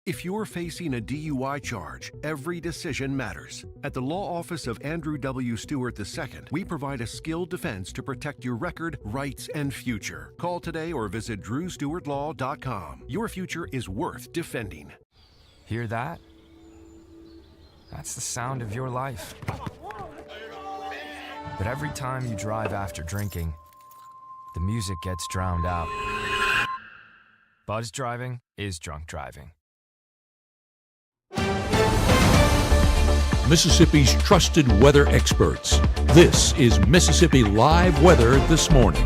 If you're facing a DUI charge, every decision matters. At the law office of Andrew W. Stewart II, we provide a skilled defense to protect your record, rights, and future. Call today or visit drewstewartlaw.com. Your future is worth defending. Hear that? That's the sound of your life. But every time you drive after drinking, the music gets drowned out. Buzz driving is drunk driving. Mississippi's trusted weather experts. This is Mississippi Live Weather This Morning.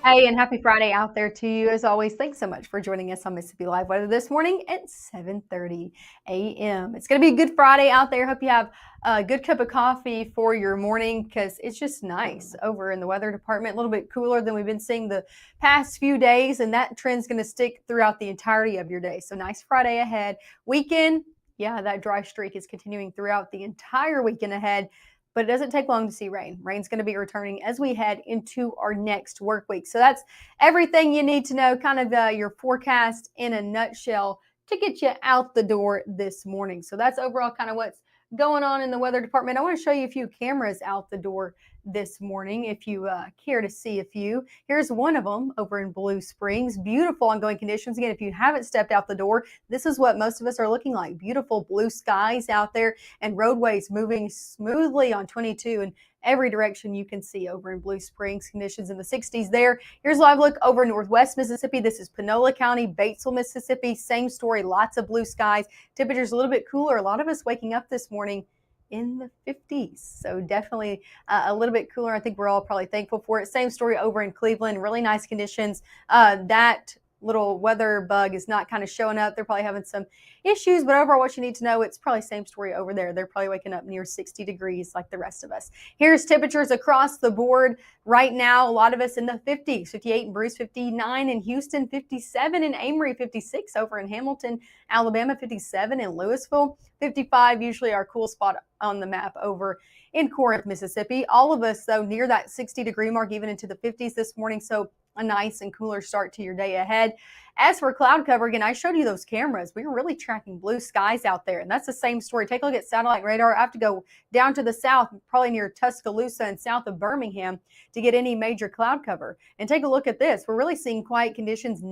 Hey, and happy Friday out there to you. As always, thanks so much for joining us on Mississippi Live Weather This Morning at 7:30 a.m. It's going to be a good Friday out there. Hope you have a good cup of coffee for your morning because it's just nice over in the weather department. A little bit cooler than we've been seeing the past few days, and that trend's going to stick throughout the entirety of your day. So nice Friday ahead. Weekend, yeah, that dry streak is continuing throughout the entire weekend ahead. But it doesn't take long to see rain. Rain's going to be returning as we head into our next work week. So that's everything you need to know, kind of your forecast in a nutshell to get you out the door this morning. So that's overall kind of what's going on in the weather department. I want to show you a few cameras out the door this morning if you care to see a few. Here's one of them over in Blue Springs. Beautiful ongoing conditions. Again, if you haven't stepped out the door, this is what most of us are looking like. Beautiful blue skies out there and roadways moving smoothly on 22 in every direction you can see over in Blue Springs. Conditions in the 60s there. Here's a live look over Northwest Mississippi. This is Panola County, Batesville, Mississippi. Same story, lots of blue skies. Temperatures a little bit cooler. A lot of us waking up this morning in the 50s. So definitely a little bit cooler. I think we're all probably thankful for it. Same story over in Cleveland. Really nice conditions. That little weather bug is not kind of showing up. They're probably having some issues, but overall what you need to know, it's probably same story over there. They're probably waking up near 60 degrees like the rest of us. Here's temperatures across the board right now. A lot of us in the 50s, 58 in Bruce, 59 in Houston, 57 in Amory, 56 over in Hamilton, Alabama, 57 in Louisville, 55 usually our cool spot on the map over in Corinth, Mississippi. All of us though near that 60 degree mark, even into the 50s this morning. So a nice and cooler start to your day ahead. As for cloud cover, again, I showed you those cameras. We were really tracking blue skies out there, and that's the same story. Take a look at satellite radar. I have to go down to the south, probably near Tuscaloosa and south of Birmingham to get any major cloud cover. And take a look at this. We're really seeing quiet conditions,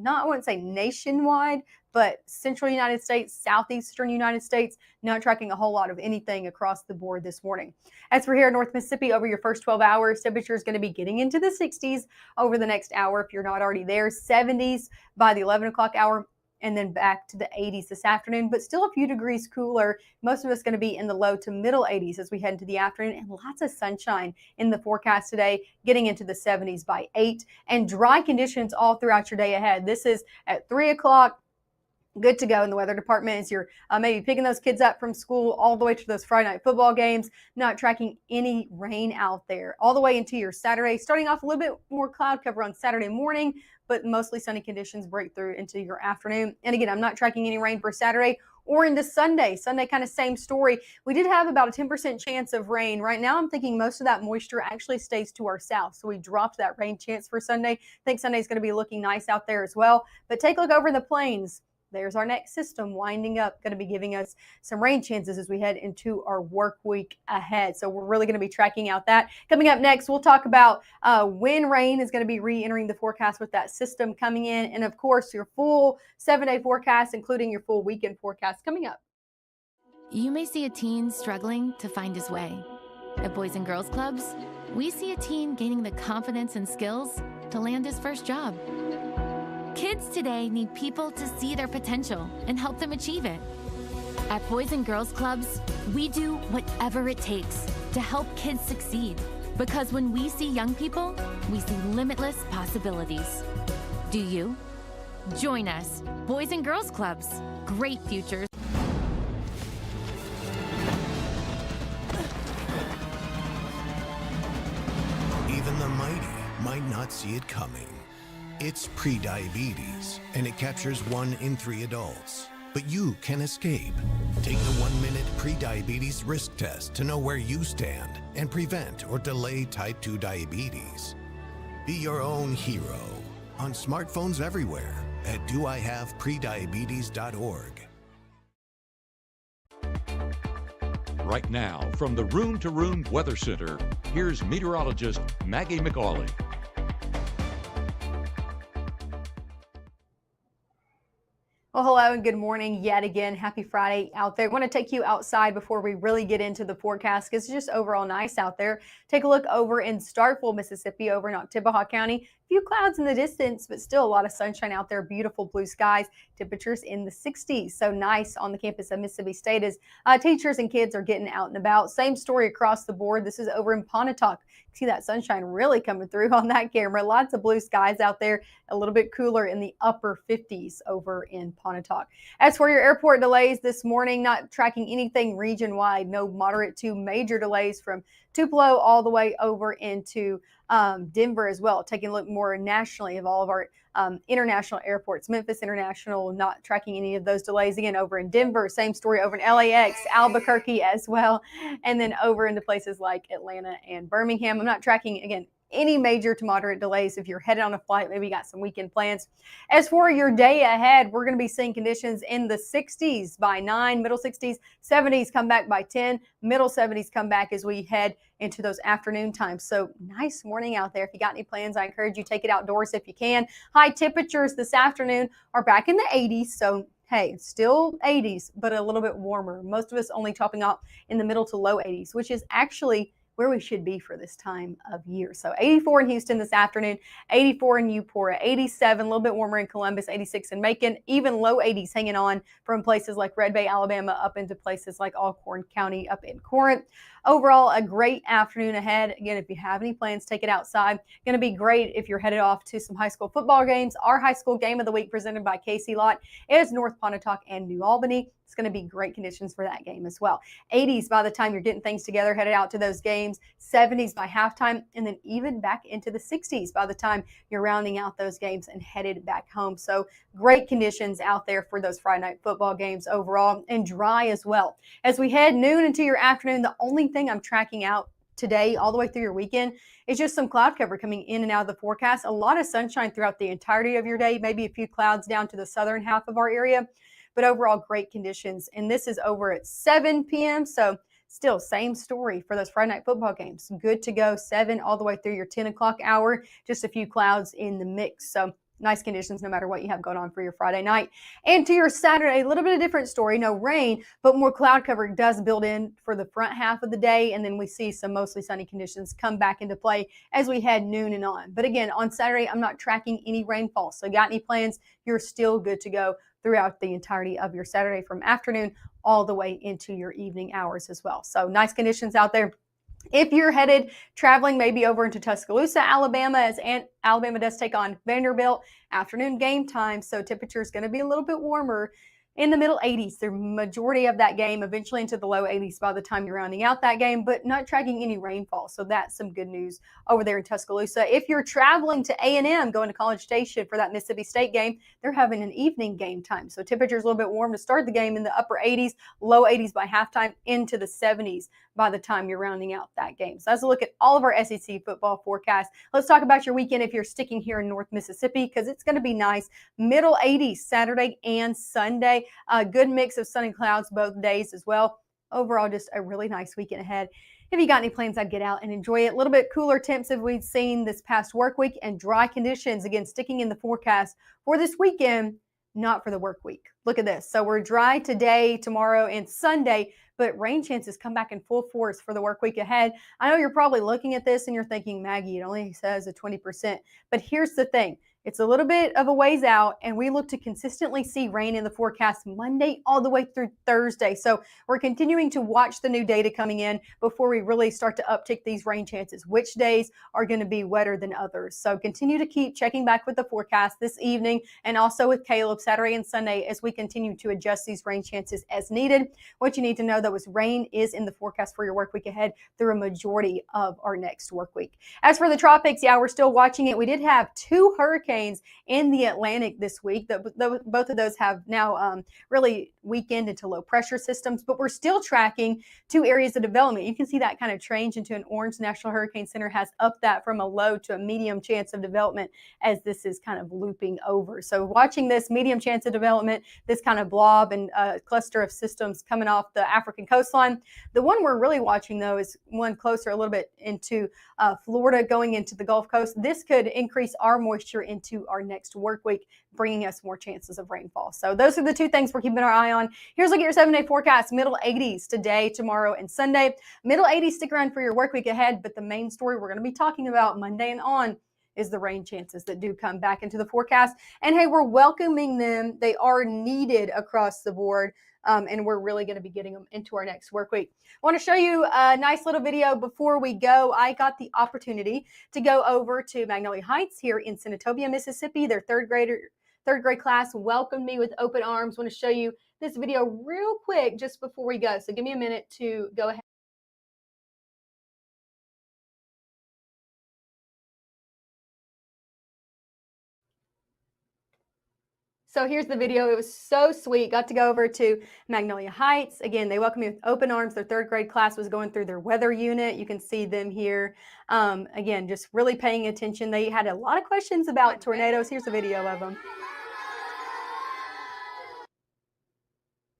I wouldn't say nationwide, but central United States, southeastern United States, not tracking a whole lot of anything across the board this morning. As for here in North Mississippi, over your first 12 hours, temperature is going to be getting into the 60s over the next hour if you're not already there, 70s by the 11 o'clock hour, and then back to the 80s this afternoon, but still a few degrees cooler. Most of us going to be in the low to middle 80s as we head into the afternoon, and lots of sunshine in the forecast today, getting into the 70s by 8, and dry conditions all throughout your day ahead. This is at 3 o'clock. Good to go in the weather department as you're maybe picking those kids up from school all the way to those Friday night football games, not tracking any rain out there all the way into your Saturday, starting off a little bit more cloud cover on Saturday morning, but mostly sunny conditions break through into your afternoon. And again, I'm not tracking any rain for Saturday or into Sunday. Sunday, kind of same story. We did have about a 10% chance of rain. Right now, I'm thinking most of that moisture actually stays to our south. So we dropped that rain chance for Sunday. I think Sunday's going to be looking nice out there as well. But take a look over the plains. There's our next system winding up, going to be giving us some rain chances as we head into our work week ahead. So we're really going to be tracking out that. Coming up next, we'll talk about when rain is going to be re-entering the forecast with that system coming in. And of course, your full 7-day forecast, including your full weekend forecast coming up. You may see a teen struggling to find his way. At Boys and Girls Clubs, we see a teen gaining the confidence and skills to land his first job. Kids today need people to see their potential and help them achieve it. At Boys and Girls Clubs, we do whatever it takes to help kids succeed. Because when we see young people, we see limitless possibilities. Do you? Join us, Boys and Girls Clubs. Great futures. Even the mighty might not see it coming. It's prediabetes, and it captures 1 in 3 adults. But you can escape. Take the 1-minute prediabetes risk test to know where you stand and prevent or delay type 2 diabetes. Be your own hero on smartphones everywhere at doihaveprediabetes.org. Right now, from the Room to Room Weather Center, here's meteorologist Maggie McAuley. Well, hello and good morning yet again. Happy Friday out there. I want to take you outside before we really get into the forecast because it's just overall nice out there. Take a look over in Starkville, Mississippi, over in Oktibbeha County. A few clouds in the distance, but still a lot of sunshine out there. Beautiful blue skies. Temperatures in the 60s. So nice on the campus of Mississippi State as teachers and kids are getting out and about. Same story across the board. This is over in Pontotoc. See that sunshine really coming through on that camera. Lots of blue skies out there. A little bit cooler in the upper 50s over in Pontotoc. As for your airport delays this morning, not tracking anything region-wide. No moderate to major delays from Tupelo all the way over into Denver as well. Taking a look more nationally of all of our international airports. Memphis International, not tracking any of those delays. Again, over in Denver, same story over in LAX, Albuquerque as well. And then over into places like Atlanta and Birmingham. I'm not tracking, again, any major to moderate delays if you're headed on a flight, maybe you got some weekend plans. As for your day ahead, we're going to be seeing conditions in the 60s by 9, middle 60s, 70s come back by 10, middle 70s come back as we head into those afternoon times. So nice morning out there. If you got any plans, I encourage you take it outdoors if you can. High temperatures this afternoon are back in the 80s. So hey, still 80s, but a little bit warmer. Most of us only topping out in the middle to low 80s, which is actually where we should be for this time of year. So 84 in Houston this afternoon, 84 in Eupora, 87, a little bit warmer in Columbus, 86 in Macon, even low 80s hanging on from places like Red Bay, Alabama, up into places like Alcorn County up in Corinth. Overall, a great afternoon ahead. Again, if you have any plans, take it outside. Going to be great if you're headed off to some high school football games. Our high school game of the week presented by Casey Lott is North Pontotoc and New Albany. It's going to be great conditions for that game as well. 80s by the time you're getting things together, headed out to those games. 70s by halftime, and then even back into the 60s by the time you're rounding out those games and headed back home. So great conditions out there for those Friday night football games overall, and dry as well. As we head noon into your afternoon, the only thing I'm tracking out today all the way through your weekend is just some cloud cover coming in and out of the forecast. A lot of sunshine throughout the entirety of your day, maybe a few clouds down to the southern half of our area, but overall great conditions. And this is over at 7 p.m. So still same story for those Friday night football games. Good to go 7 all the way through your 10 o'clock hour, just a few clouds in the mix. So nice conditions no matter what you have going on for your Friday night. And to your Saturday, a little bit of a different story. No rain, but more cloud cover does build in for the front half of the day. And then we see some mostly sunny conditions come back into play as we head noon and on. But again, on Saturday, I'm not tracking any rainfall. So got any plans, you're still good to go throughout the entirety of your Saturday from afternoon all the way into your evening hours as well. So nice conditions out there. If you're headed traveling maybe over into Tuscaloosa, Alabama, as Alabama does take on Vanderbilt, afternoon game time, so temperature is going to be a little bit warmer in the middle 80s. The majority of that game eventually into the low 80s by the time you're rounding out that game, but not tracking any rainfall. So that's some good news over there in Tuscaloosa. If you're traveling to A&M, going to College Station for that Mississippi State game, they're having an evening game time. So temperature's a little bit warm to start the game in the upper 80s, low 80s by halftime, into the 70s by the time you're rounding out that game. So that's a look at all of our SEC football forecasts. Let's talk about your weekend if you're sticking here in North Mississippi, because it's going to be nice. Middle 80s Saturday and Sunday. A good mix of sun and clouds both days as well. Overall, just a really nice weekend ahead. If you got any plans, I'd get out and enjoy it. A little bit cooler temps as we've seen this past work week, and dry conditions, again, sticking in the forecast for this weekend, not for the work week. Look at this. So we're dry today, tomorrow, and Sunday, but rain chances come back in full force for the work week ahead. I know you're probably looking at this and you're thinking, Maggie, it only says a 20%. But here's the thing. It's a little bit of a ways out, and we look to consistently see rain in the forecast Monday all the way through Thursday. So we're continuing to watch the new data coming in before we really start to uptick these rain chances. Which days are going to be wetter than others? So continue to keep checking back with the forecast this evening, and also with Caleb Saturday and Sunday as we continue to adjust these rain chances as needed. What you need to know, though, is rain is in the forecast for your work week ahead through a majority of our next work week. As for the tropics, yeah, we're still watching it. We did have 2 hurricanes hurricanes in the Atlantic this week. Both of those have now really weakened into low pressure systems, but we're still tracking 2 areas of development. You can see that kind of change into an orange. National Hurricane Center has upped that from a low to a medium chance of development as this is kind of looping over. So watching this medium chance of development, this kind of blob and cluster of systems coming off the African coastline. The one we're really watching, though, is one closer a little bit into Florida going into the Gulf Coast. This could increase our moisture into our next work week, bringing us more chances of rainfall. So those are the 2 things we're keeping our eye on. Here's a look at your 7-day forecast. Middle 80s today, tomorrow, and Sunday. Middle 80s, stick around for your work week ahead, but the main story we're going to be talking about Monday and on is the rain chances that do come back into the forecast. And hey, we're welcoming them. They are needed across the board. And we're really going to be getting them into our next work week. I want to show you a nice little video before we go. I got the opportunity to go over to Magnolia Heights here in Senatobia, Mississippi. Their third grade class welcomed me with open arms. I want to show you this video real quick just before we go. So give me a minute to go ahead. So here's the video. It was so sweet. Got to go over to Magnolia Heights. Again, they welcomed me with open arms. Their third grade class was going through their weather unit. You can see them here. Again, just really paying attention. They had a lot of questions about tornadoes. Here's a video of them.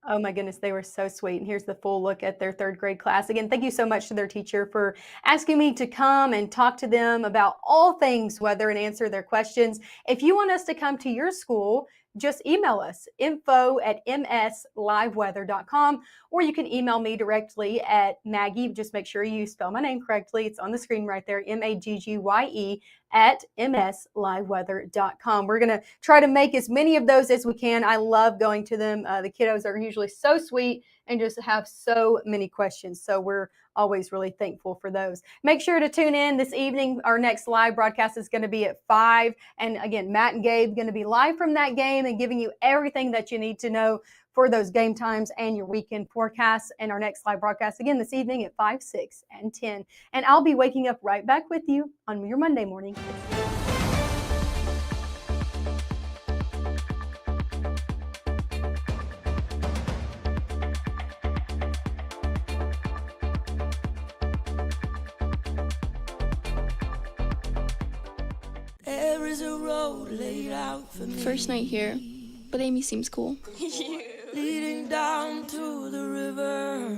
Oh my goodness, they were so sweet. And here's the full look at their third grade class. Again, thank you so much to their teacher for asking me to come and talk to them about all things weather and answer their questions. If you want us to come to your school, just email us, info@msliveweather.com, or you can email me directly at Maggie. Just make sure you spell my name correctly. It's on the screen right there, Maggye @msliveweather.com. We're going to try to make as many of those as we can. I love going to them. The kiddos are usually so sweet and just have so many questions. So we're always really thankful for those. Make sure to tune in this evening. Our next live broadcast is going to be at 5. And again, Matt and Gabe going to be live from that game and giving you everything that you need to know for those game times and your weekend forecasts. And our next live broadcast again this evening at 5, 6, and 10. And I'll be waking up right back with you on your Monday morning. There is a road laid out for me. First night here, but Amy seems cool. Leading down to the river.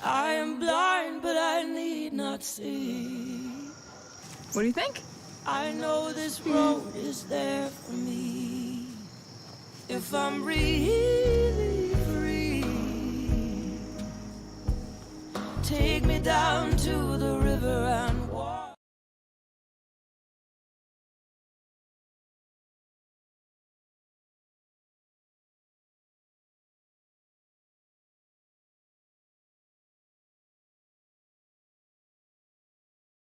I am blind, but I need not see. What do you think? I know this road is there for me. If I'm really free, take me down to the river and